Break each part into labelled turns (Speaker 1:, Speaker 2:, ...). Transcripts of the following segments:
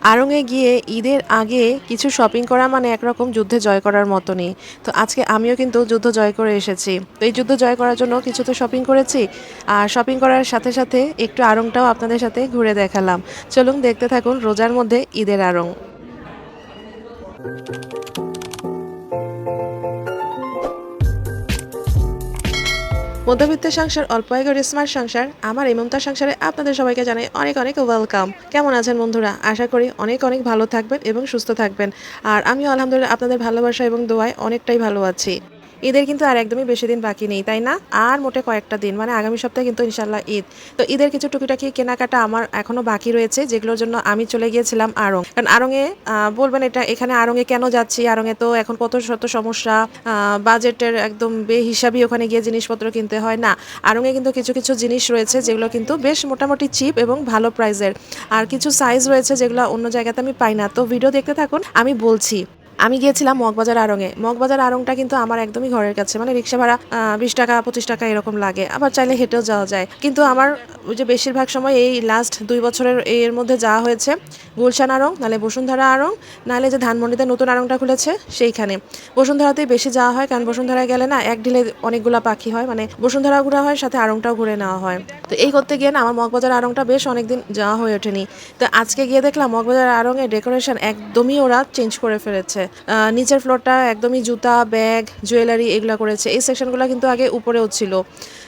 Speaker 1: আড়ং-এ গিয়ে ঈদের আগে কিছু শপিং করা মানে একরকম যুদ্ধে জয় করার মতনই। তো আজকে আমিও কিন্তু যুদ্ধ জয় করে এসেছি। তো এই যুদ্ধ জয় করার জন্য কিছু তো শপিং করেছি। আর শপিং করার সাথে সাথে একটু আড়ংটাও আপনাদের সাথে ঘুরে দেখালাম। চলুন দেখতে থাকুন রোজার মধ্যে ঈদের আড়ং। মধ্যবিত্ত সংসার, অল্প আয় করে স্মার্ট সংসার, আমার এই মমতার সংসারে আপনাদের সবাইকে জানাই অনেক অনেক ওয়েলকাম। কেমন আছেন বন্ধুরা? আশা করি অনেক অনেক ভালো থাকবেন এবং সুস্থ থাকবেন। আর আমিও আলহামদুলিল্লাহ আপনাদের ভালোবাসা এবং দোয়ায় অনেকটাই ভালো আছি। ঈদের কিন্তু আর একদমই বেশি দিন বাকি নেই, তাই না? আর মোটে কয়েকটা দিন, মানে আগামী সপ্তাহে কিন্তু ইনশাল্লাহ ঈদ। তো ঈদের কিছু টুকিটাকি কেনাকাটা আমার এখনো বাকি রয়েছে, যেগুলোর জন্য আমি চলে গিয়েছিলাম আড়ং। কারণ আড়ংয়ে বলবেন এটা এখানে আড়ংয়ে কেন যাচ্ছি, আড়ংয়ে তো এখন কত শত সমস্যা, বাজেটের একদম বেহিসাবি ওখানে গিয়ে জিনিসপত্র কিনতে হয় না। আড়ংয়ে কিন্তু কিছু কিছু জিনিস রয়েছে যেগুলো কিন্তু বেশ মোটামুটি চিপ এবং ভালো প্রাইসের। আর কিছু সাইজ রয়েছে যেগুলো অন্য জায়গাতে আমি পাই না। তো ভিডিও দেখতে থাকুন, আমি বলছি। আমি গিয়েছিলাম মগবাজার আড়ংয়ে। মগবাজার আড়ংটা কিন্তু আমার একদমই ঘরের কাছে, মানে রিক্সা ভাড়া 20 টাকা 25 টাকা এরকম লাগে, আবার চাইলে হেঁটেও যাওয়া যায়। কিন্তু আমার ওই যে বেশিরভাগ সময় এই লাস্ট 2 বছরের এর মধ্যে যাওয়া হয়েছে গুলশান আড়ং, নাহলে বসুন্ধরা আড়ং, নাহলে যে ধানমন্ডিতে নতুন আড়ংটা খুলেছে সেইখানে। বসুন্ধরাতেই বেশি যাওয়া হয়, কারণ বসুন্ধরায় গেলে না এক ঢিলে অনেকগুলা পাখি হয়, মানে বসুন্ধরা ঘোরা হয়, সাথে আড়ংটাও ঘুরে নেওয়া হয়। তো এই করতে গিয়ে না আমার মগবাজার আড়ংটা বেশ অনেকদিন যাওয়া হয়ে ওঠেনি। তো আজকে গিয়ে দেখলাম মগবাজার আড়ংয়ে ডেকোরেশন একদমই ওরা চেঞ্জ করে ফেলেছে। নিচের ফ্লোরটা একদমই জুতা, ব্যাগ, জুয়েলারি এগুলো করেছে। এই সেকশনগুলো কিন্তু আগে উপরেও ছিল।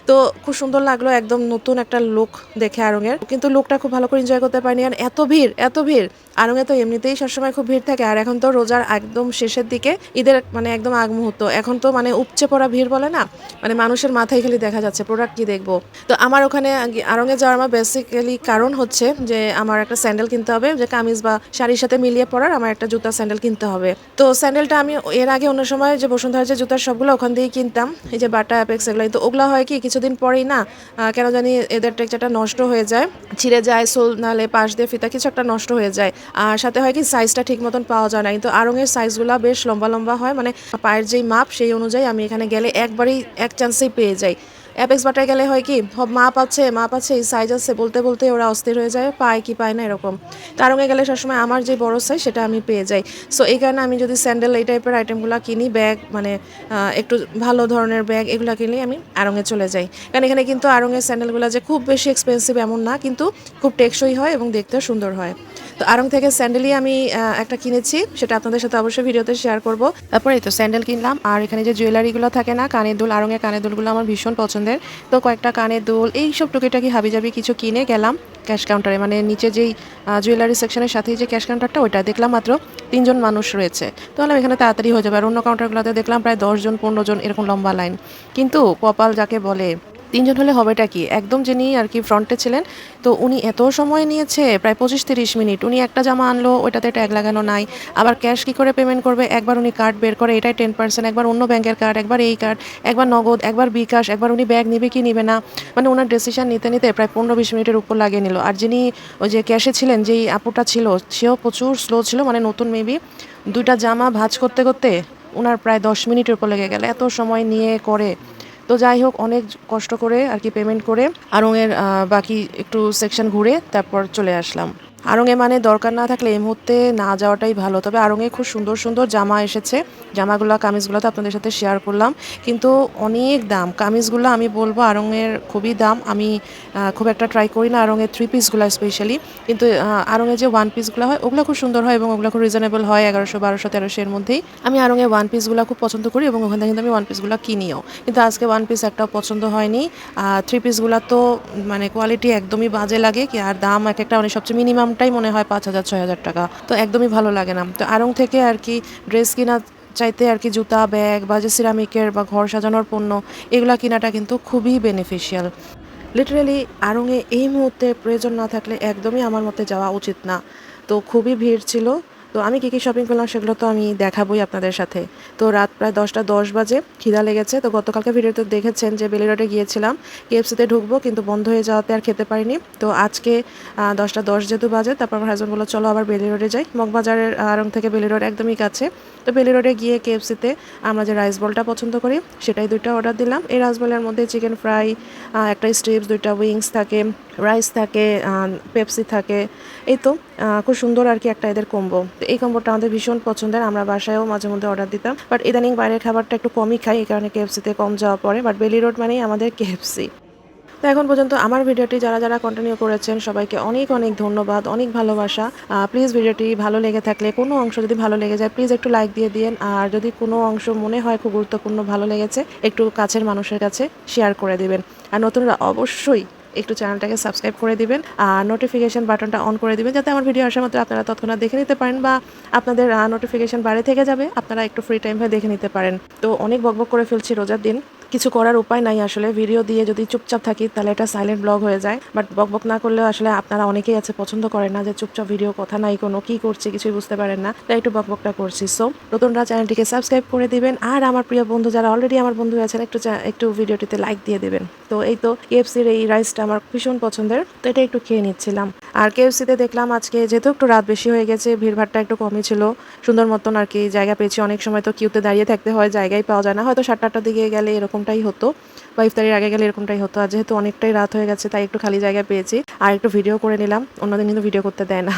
Speaker 1: তো খুব সুন্দর লাগলো, একদম নতুন একটা লুক দেখে আড়ংয়ের। কিন্তু লুকটা খুব ভালো করে এনজয় করতে পারিনি, আর এত ভিড় এত ভিড়। আড়ংয়ে তো এমনিতেই সবসময় খুব ভিড় থাকে, আর এখন তো রোজার একদম শেষের দিকে, ঈদের মানে একদম আগ মুহূর্ত, এখন তো মানে উপচে পড়া ভিড় বলে না, মানে মানুষের মাথায় খালি দেখা যাচ্ছে প্রোডাক্ট কি দেখবো। তো আমার ওখানে আড়ংয়ে যাওয়ার আমার বেসিক্যালি কারণ হচ্ছে যে আমার একটা স্যান্ডেল কিনতে হবে, যে কামিজ বা শাড়ির সাথে মিলিয়ে পরার আমার একটা জুতা স্যান্ডেল কিনতে হবে। তো স্যান্ডেলটা আমি এর আগে অন্য সময় যে বসুন্ধরার যে জুতার সবগুলো ওখান দিয়েই কিনতাম, এই যে বাটা অ্যাপেক্স এগুলো। তো ওগুলো হয় কি কিছুদিন পরেই না কেন জানি এদের টেক্সচারটা নষ্ট হয়ে যায়, ছিঁড়ে যায়, সোল নালে পাশ দিয়ে ফিতা কিছু একটা নষ্ট হয়ে যায়। আর সাথে হয় কি সাইজটা ঠিক মতন পাওয়া যায় না। কিন্তু আড়ংয়ের সাইজগুলো বেশ লম্বা লম্বা হয়, মানে পায়ের যেই মাপ সেই অনুযায়ী আমি এখানে গেলে একবারেই এক চান্সেই পেয়ে যাই। অ্যাপেক্স বাটায় গেলে হয় কি মাপ আছে এই সাইজ আছে বলতে বলতে ওরা অস্থির হয়ে যায়, পায় কি পায় না এরকম। তারঙ্গে গেলে সবসময় আমার যে বড় সাইজ সেটা আমি পেয়ে যাই। সো এই কারণে আমি যদি স্যান্ডেল এই টাইপের আইটেমগুলো কিনি, ব্যাগ মানে একটু ভালো ধরনের ব্যাগ এগুলো কিনলে আমি আড়ংয়ে চলে যাই। কারণ এখানে কিন্তু আড়ংয়ের স্যান্ডেলগুলো যে খুব বেশি এক্সপেন্সিভ এমন না, কিন্তু খুব টেকসই হয় এবং দেখতেও সুন্দর হয়। তো আড়ং থেকে স্যান্ডেলই আমি একটা কিনেছি, সেটা আপনাদের সাথে অবশ্যই ভিডিওতে শেয়ার করব। তারপরে তো স্যান্ডেল কিনলাম, আর এখানে যে জুয়েলারিগুলো থাকে না, কানের দুল, আড়ংয়ের কানের দুলগুলো আমার ভীষণ পছন্দের। তো কয়েকটা কানের দুল এইসব টুকিটাকি হাবিজাবি কিছু কিনে গেলাম ক্যাশ কাউন্টারে, মানে নিচে যেই জুয়েলারি সেকশনের সাথেই যে ক্যাশ কাউন্টারটা, ওইটা দেখলাম মাত্র 3জন মানুষ রয়েছে। তো হলাম এখানে তাড়াতাড়ি হয়ে যাবে। আর অন্য কাউন্টারগুলোতে দেখলাম প্রায় 10জন 15জন এরকম লম্বা লাইন। কিন্তু কপাল যাকে বলে, 3জন হলে হবেটা কি, একদম যিনি আর কি ফ্রন্টে ছিলেন, তো উনি এত সময় নিয়েছে প্রায় 25-30 মিনিট। উনি একটা জামা আনলো, ওইটাতে ট্যাগ লাগানো নাই। আবার ক্যাশ কী করে পেমেন্ট করবে, একবার উনি কার্ড বের করে, এটাই 10%, একবার অন্য ব্যাংকের কার্ড, একবার এই কার্ড, একবার নগদ, একবার বিকাশ, একবার উনি ব্যাগ নিবে কি নিবে না, মানে ওনার ডিসিশন নিতে নিতে প্রায় 15-20 মিনিটের উপর লাগিয়ে নিল। আর যিনি ওই যে ক্যাশে ছিলেন, যেই আপুটা ছিল, সেও প্রচুর স্লো ছিল, মানে নতুন মেবি 2টা জামা ভাঁজ করতে করতে ওনার প্রায় 10 মিনিটের উপর লেগে গেল, এত সময় নিয়ে করে। তো যাই হোক, অনেক কষ্ট করে আর কি পেমেন্ট করে আড়ংয়ের বাকি একটু সেকশন ঘুরে তারপর চলে আসলাম। আড়ংয়ে মানে দরকার না থাকলে এই মুহূর্তে না যাওয়াটাই ভালো। তবে আড়ংয়ে খুব সুন্দর সুন্দর জামা এসেছে, জামাগুলো কামিজগুলো তো আপনাদের সাথে শেয়ার করলাম, কিন্তু অনেক দাম কামিজগুলো। আমি বলবো আড়ংয়ের খুবই দাম। আমি খুব একটা ট্রাই করি না আড়ংয়ের 3 পিসগুলো স্পেশালি, কিন্তু আড়ংয়ে যে 1 পিসগুলো হয় ওগুলো খুব সুন্দর হয় এবং ওগুলো খুব রিজনেবল হয়, 1100 1200 1300 এর মধ্যেই। আমি আড়ংয়ে 1 পিসগুলো খুব পছন্দ করি এবং ওখান থেকে কিন্তু আমি 1 পিসগুলো কিনিও। কিন্তু আজকে 1 পিস একটাও পছন্দ হয়নি। 3 পিসগুলো তো মানে কোয়ালিটি একদমই বাজে লাগে কি, আর দাম এক একটা, মানে সবচেয়ে মিনিমামটাই মনে হয় 5,000 6,000 টাকা। তো একদমই ভালো লাগে না। তো আড়ং থেকে আর কি ড্রেস কিনা চাইতে আর কি জুতা, ব্যাগ বা যে সিরামিকের বা ঘর সাজানোর পণ্য, এগুলা কেনাটা কিন্তু খুবই বেনিফিশিয়াল। লিটারেলি আড়ংয়ে এই মুহূর্তে প্রয়োজন না থাকলে একদমই আমার মতে যাওয়া উচিত না। তো খুবই ভিড় ছিল, তো আমি কী কী শপিং করলাম সেগুলো তো আমি দেখাবোই আপনাদের সাথে। তো রাত প্রায় 10টা 10 বাজে, খিদা লেগেছে। তো গতকালকে ভিডিওতে দেখেছেন যে বেলি রোডে গিয়েছিলাম, কেএফসিতে ঢুকবো কিন্তু বন্ধ হয়ে যাওয়াতে আর খেতে পারিনি। তো আজকে 10টা 10 যেহেতু বাজে, তারপর আমার হাজব্যান্ড বললো চলো আবার বেলি রোডে যাই। মগবাজারের আড়ং থেকে বেলি রোড একদমই কাছে। তো বেলি রোডে গিয়ে কেএফসিতে আমরা যে রাইস বলটা পছন্দ করি সেটাই 2টা অর্ডার দিলাম। এই রাইস বলের মধ্যে চিকেন ফ্রাই, একটা স্ট্রিপস, 2টা উইংস থাকে, রাইস থাকে, পেপসি থাকে। এই তো খুব সুন্দর আর কি একটা এদের কম্বো। তো এই কম্বোটা আমাদের ভীষণ পছন্দের, আমরা বাসায়ও মাঝে মধ্যে অর্ডার দিতাম। বাট ইদানিং বাইরের খাবারটা একটু কমই খাই, এই কারণে কেএফসিতে কম যাওয়া পড়ে। বাট বেলি রোড মানেই আমাদের কেএফসি। তো এখন পর্যন্ত আমার ভিডিওটি যারা যারা কন্টিনিউ করেছেন সবাইকে অনেক অনেক ধন্যবাদ, অনেক ভালোবাসা। প্লিজ ভিডিওটি ভালো লেগে থাকলে, কোনো অংশ যদি ভালো লেগে যায় প্লিজ একটু লাইক দিয়ে দিন। আর যদি কোনো অংশ মনে হয় খুব গুরুত্বপূর্ণ, ভালো লেগেছে, একটু কাছের মানুষের কাছে শেয়ার করে দিবেন। আর নতুনরা অবশ্যই একটু চ্যানেলটাকে সাবস্ক্রাইব করে দিবেন আর নোটিফিকেশন বাটনটা অন করে দিবেন, যাতে আমার ভিডিও আসার মাত্র আপনারা তৎক্ষণাৎ দেখে নিতে পারেন, বা আপনাদের নোটিফিকেশন বাড়ি থেকে যাবে, আপনারা একটু ফ্রি টাইম হয়ে দেখে নিতে পারেন। তো অনেক বকবক করে ফেলছি রোজার দিন, কিছু করার উপায় নাই আসলে। ভিডিও দিয়ে যদি চুপচাপ থাকি তাহলে এটা সাইলেন্ট ব্লগ হয়ে যায়। বাট বকবক না করলেও আসলে আপনারা অনেকেই আছে পছন্দ করেন না যে চুপচাপ ভিডিও, কথা নাই কোনো, কি করছি কিছুই বুঝতে পারেন না, তাই একটু বকবকটা করছি। সো নতুনরা চ্যানেলটিকে সাবস্ক্রাইব করে দিবেন, আর আমার প্রিয় বন্ধু যারা অলরেডি আমার বন্ধু আছেন একটু ভিডিওটিতে লাইক দিয়ে দিবেন। তো এই তো কেএফসির এই রাইসটা আমার ভীষণ পছন্দের, তো এটা একটু খেয়ে নিচ্ছিলাম। আর কেএফসিতে দেখলাম আজকে যেহেতু একটু রাত বেশি হয়ে গেছে, ভিড়ভাড়টা একটু কমই ছিল, সুন্দর মতন আর কি জায়গা পেয়েছি। অনেক সময় তো কিউতে দাঁড়িয়ে থাকতে হয়, জায়গায় পাওয়া যায় না, হয়তো 7টা 8টার দিকে গেলে এরকমটাই হতো, বা ইফতারির আগে গেলে এরকমটাই হতো। আর যেহেতু অনেকটাই রাত হয়ে গেছে তাই একটু খালি জায়গা পেয়েছি আর একটু ভিডিও করে নিলাম, অন্যদিন কিন্তু ভিডিও করতে দেয় না।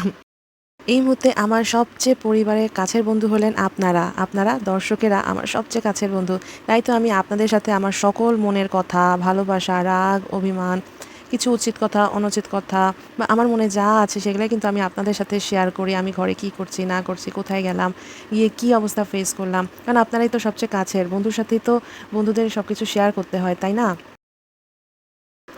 Speaker 1: এই মুহূর্তে আমার সবচেয়ে পরিবারের কাছের বন্ধু হলেন আপনারা, আপনারা দর্শকেরা আমার সবচেয়ে কাছের বন্ধু। তাই তো আমি আপনাদের সাথে আমার সকল মনের কথা, ভালোবাসা, রাগ, অভিমান, কিছু উচিত কথা, অনুচিত কথা, বা আমার মনে যা আছে সেগুলোই কিন্তু আমি আপনাদের সাথে শেয়ার করি। আমি ঘরে কি করছি না করছি, কোথায় গেলাম, গিয়ে কি অবস্থা ফেস করলাম, কারণ আপনারাই তো সবচেয়ে কাছের বন্ধুর সাথেই তো বন্ধুদের সব কিছু শেয়ার করতে হয়, তাই না?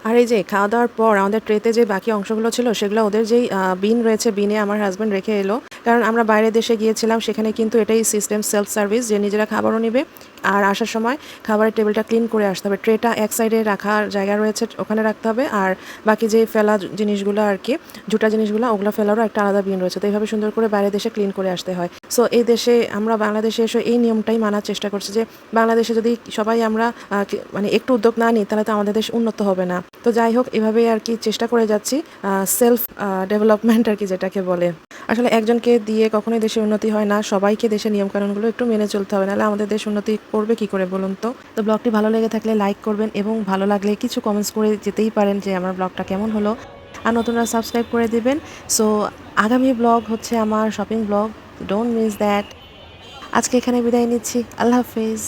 Speaker 1: আর এই যে খাওয়া দাওয়ার পর আমাদের ট্রেতে যে বাকি অংশগুলো ছিল সেগুলো ওদের যেই বিন রয়েছে, বিনে আমার হাজব্যান্ড রেখে এলো। কারণ আমরা বাইরের দেশে গিয়েছিলাম, সেখানে কিন্তু এটাই সিস্টেম, সেলফ সার্ভিস, যে নিজেরা খাবারও নিবে আর আসার সময় খাবারের টেবিলটা ক্লিন করে আসতে হবে। ট্রেটা এক সাইডে রাখার জায়গা রয়েছে, ওখানে রাখতে হবে। আর বাকি যে ফেলা জিনিসগুলো আর কি, জুটা জিনিসগুলো, ওগুলো ফেলারও একটা আলাদা বিন রয়েছে। তো এইভাবে সুন্দর করে বাইরের দেশে ক্লিন করে আসতে হয়। সো এই দেশে আমরা বাংলাদেশে এসে এই নিয়মটাই মানার চেষ্টা করছি, যে বাংলাদেশে যদি সবাই আমরা মানে একটু উদ্যোগ না নিই তাহলে তো আমাদের দেশ উন্নত হবে না। তো যাই হোক, এভাবেই আর কি চেষ্টা করে যাচ্ছি, সেলফ ডেভেলপমেন্ট আর কি যেটাকে বলে। আসলে একজনকে দিয়ে কখনোই দেশের উন্নতি হয় না, সবাইকে দেশের নিয়মকানুনগুলো একটু মেনে চলতে হবে, নাহলে আমাদের দেশ উন্নতি করবে কি করে বলুন তো। তো ব্লগটি ভালো লেগে থাকলে লাইক করবেন, এবং ভালো লাগলে কিছু কমেন্টস করে যেতেই পারেন যে আমার ব্লগটা কেমন হলো। আর নতুনরা সাবস্ক্রাইব করে দিবেন। সো আগামী ব্লগ হচ্ছে আমার shopping blog, don't miss that. আজকে এখানে বিদায় নিচ্ছি, আল্লাহ হাফেজ।